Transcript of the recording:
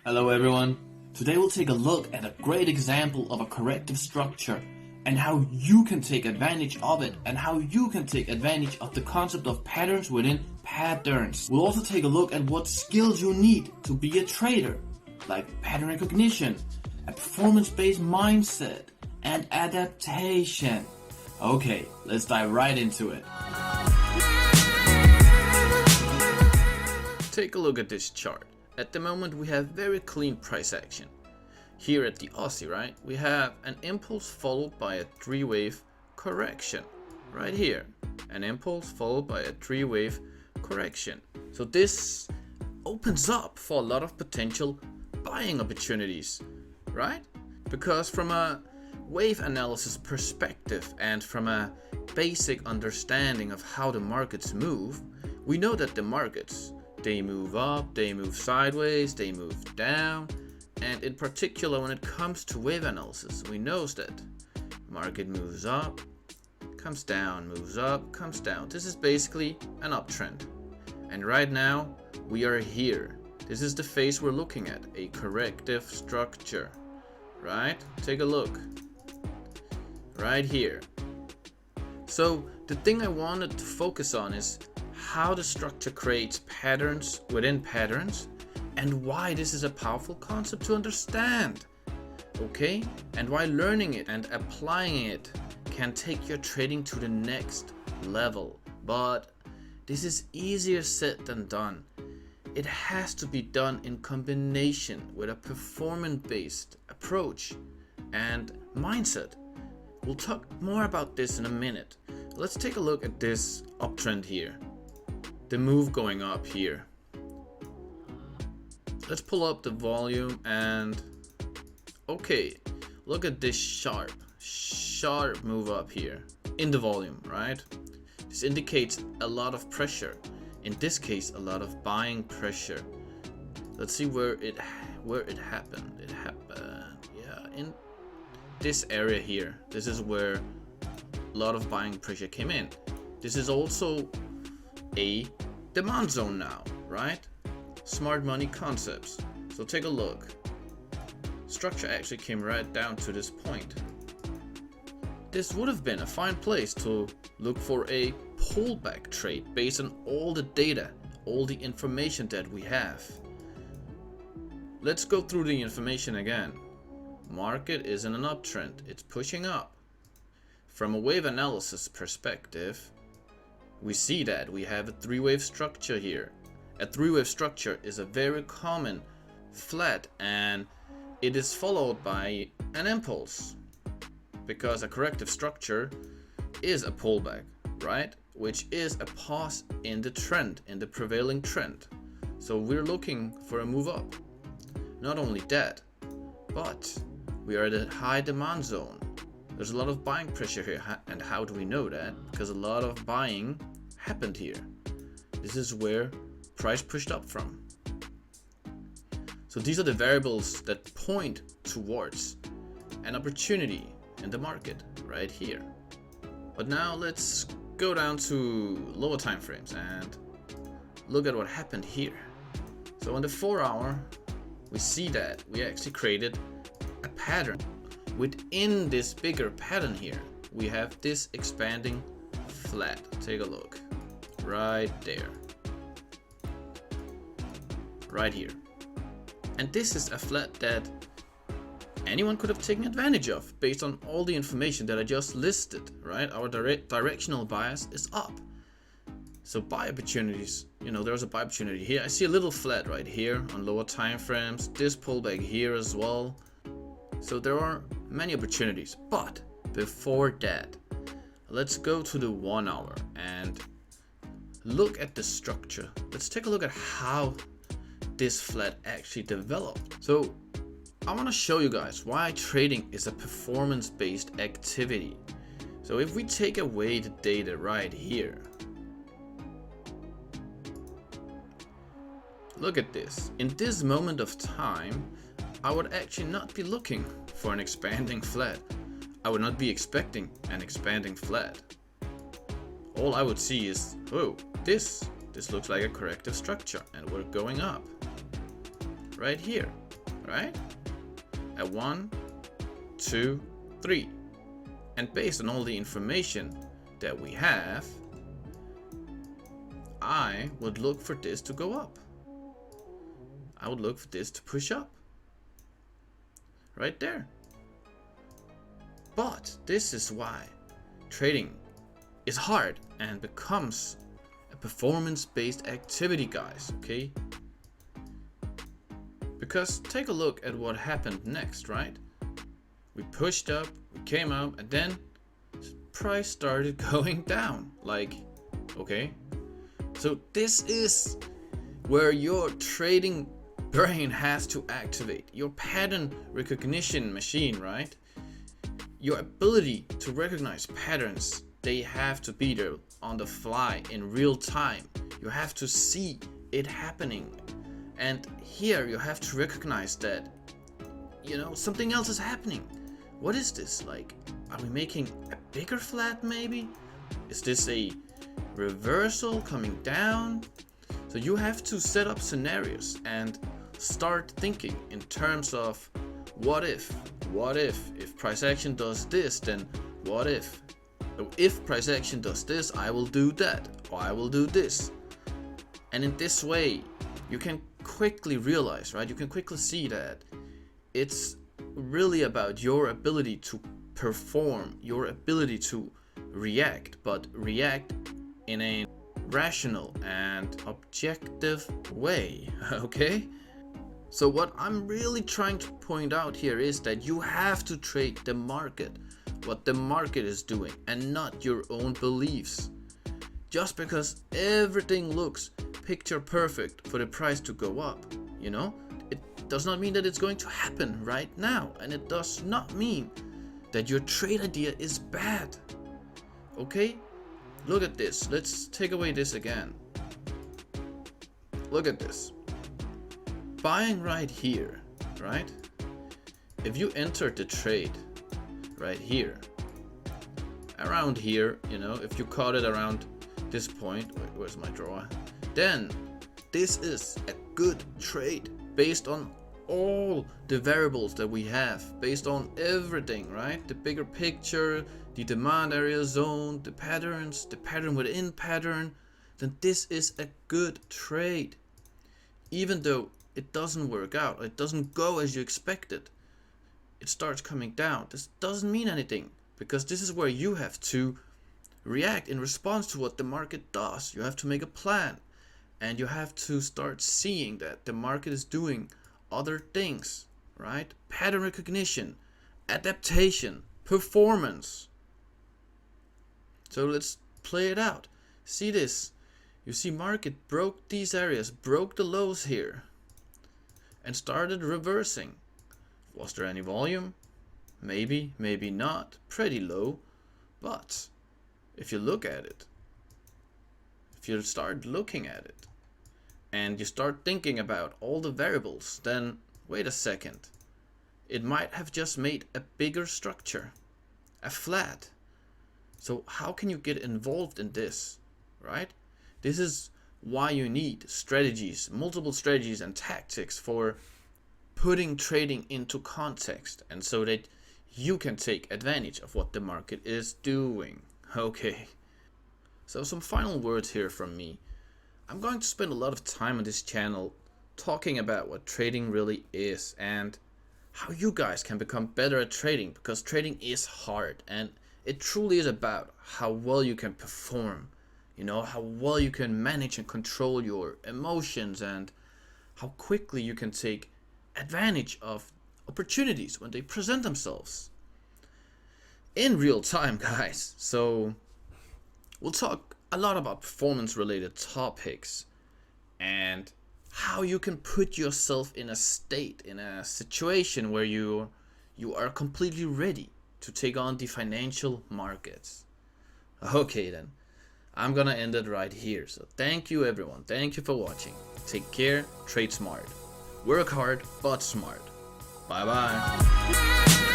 Hello everyone. Today we'll take a look at a great example of a corrective structure and how you can take advantage of it and how you can take advantage of the concept of patterns within patterns. We'll also take a look at what skills you need to be a trader, like pattern recognition, a performance-based mindset, and adaptation. Okay, let's dive right into it. Take a look at this chart. At the moment we have very clean price action. Here at the Aussie, right, we have an impulse followed by a three-wave correction. Right here, an impulse followed by a three-wave correction. So this opens up for a lot of potential buying opportunities, right? Because from a wave analysis perspective and from a basic understanding of how the markets move, we know that the markets, they move up, they move sideways, they move down, and in particular when it comes to wave analysis, we know that market moves up, comes down, moves up, comes down. This is basically an uptrend. And right now we are here. This is the phase we're looking at, a corrective structure, right? Take a look. Right here. So the thing I wanted to focus on is how the structure creates patterns within patterns and why this is a powerful concept to understand. Okay? And why learning it and applying it can take your trading to the next level. But this is easier said than done. It has to be done in combination with a performance-based approach and mindset. We'll talk more about this in a minute. Let's take a look at this uptrend here. The move going up here. Let's pull up the volume and okay, look at this sharp move up here in the volume, right? This indicates a lot of pressure. In this case, a lot of buying pressure. Let's see where it happened. It happened, yeah, in this area here. This is where a lot of buying pressure came in. This is also a demand zone now, right? Smart money concepts. So take a look. Structure actually came right down to this point. This would have been a fine place to look for a pullback trade based on all the data, all the information that we have. Let's go through the information again. Market is in an uptrend. It's pushing up. From a wave analysis perspective, we see that we have a three-wave structure here. A three-wave structure is a very common flat and it is followed by an impulse because a corrective structure is a pullback, right? Which is a pause in the trend, in the prevailing trend. So we're looking for a move up. Not only that, but we are at a high demand zone. There's a lot of buying pressure here, and how do we know that? Because a lot of buying happened here. This is where price pushed up from. So these are the variables that point towards an opportunity in the market right here. But now let's go down to lower time frames and look at what happened here. So on the 4-hour, we see that we actually created a pattern. Within this bigger pattern here, we have this expanding flat. Take a look. Right there. Right here. And this is a flat that anyone could have taken advantage of based on all the information that I just listed, right? Our directional bias is up. So buy opportunities, there's a buy opportunity here. I see a little flat right here on lower time frames. This pullback here as well. So there are many opportunities, but before that, let's go to the 1 hour and look at the structure. Let's take a look at how this flat actually developed. So I want to show you guys why trading is a performance-based activity. So if we take away the data right here, look at this. In this moment of time, I would actually not be looking for an expanding flat. I would not be expecting an expanding flat. All I would see is, oh, this looks like a corrective structure and we're going up. Right here. right? At 1, 2, 3. And based on all the information that we have, I would look for this to go up. I would look for this to push up. Right there. But this is why trading is hard and becomes a performance-based activity, guys, okay? Because take a look at what happened next, right? We pushed up, we came up, and then price started going down. Like, okay. So this is where your trading brain has to activate. Your pattern recognition machine, right? Your ability to recognize patterns, they have to be there on the fly in real time. You have to see it happening. And here you have to recognize that, you know, something else is happening. What is this? Like, are we making a bigger flat maybe? Is this a reversal coming down? So you have to set up scenarios and start thinking in terms of what if price action does this, then what if? So if price action does this, I will do that, or I will do this. And in this way, you can quickly realize, right? You can quickly see that it's really about your ability to perform, your ability to react, but react in a rational and objective way, okay? So what I'm really trying to point out here is that you have to trade the market, what the market is doing, and not your own beliefs. Just because everything looks picture perfect for the price to go up, you know, it does not mean that it's going to happen right now, and it does not mean that your trade idea is bad. Okay? Look at this. Let's take away this again. Look at this. Buying right here, right? If you enter the trade right here, around here, you know, if you caught it around this point, wait, where's my drawer? Then this is a good trade based on all the variables that we have, based on everything, right? The bigger picture, the demand area zone, the patterns, the pattern within pattern, then this is a good trade. Even though it doesn't work out, it doesn't go as you expected, it starts coming down. This doesn't mean anything, because this is where you have to react in response to what the market does. You have to make a plan, and you have to start seeing that the market is doing other things, right? Pattern recognition, adaptation, performance. So let's play it out. See this. You see market broke these areas, broke the lows here, and started reversing. Was there any volume? Maybe, maybe not. Pretty low. But if you look at it, if you start looking at it, and you start thinking about all the variables, then wait a second. It might have just made a bigger structure, a flat. So how can you get involved in this, right? This is why you need strategies, multiple strategies and tactics for putting trading into context, and so that you can take advantage of what the market is doing. Okay. So some final words here from me. I'm going to spend a lot of time on this channel talking about what trading really is and how you guys can become better at trading, because trading is hard and it truly is about how well you can perform, you know, how well you can manage and control your emotions, and how quickly you can take advantage of opportunities when they present themselves in real time, guys. So we'll talk a lot about performance related topics and how you can put yourself in a state, in a situation where you are completely ready to take on the financial markets. Okay then, I'm gonna end it right here. So thank you everyone, thank you for watching. Take care, trade smart, work hard but smart. Bye bye.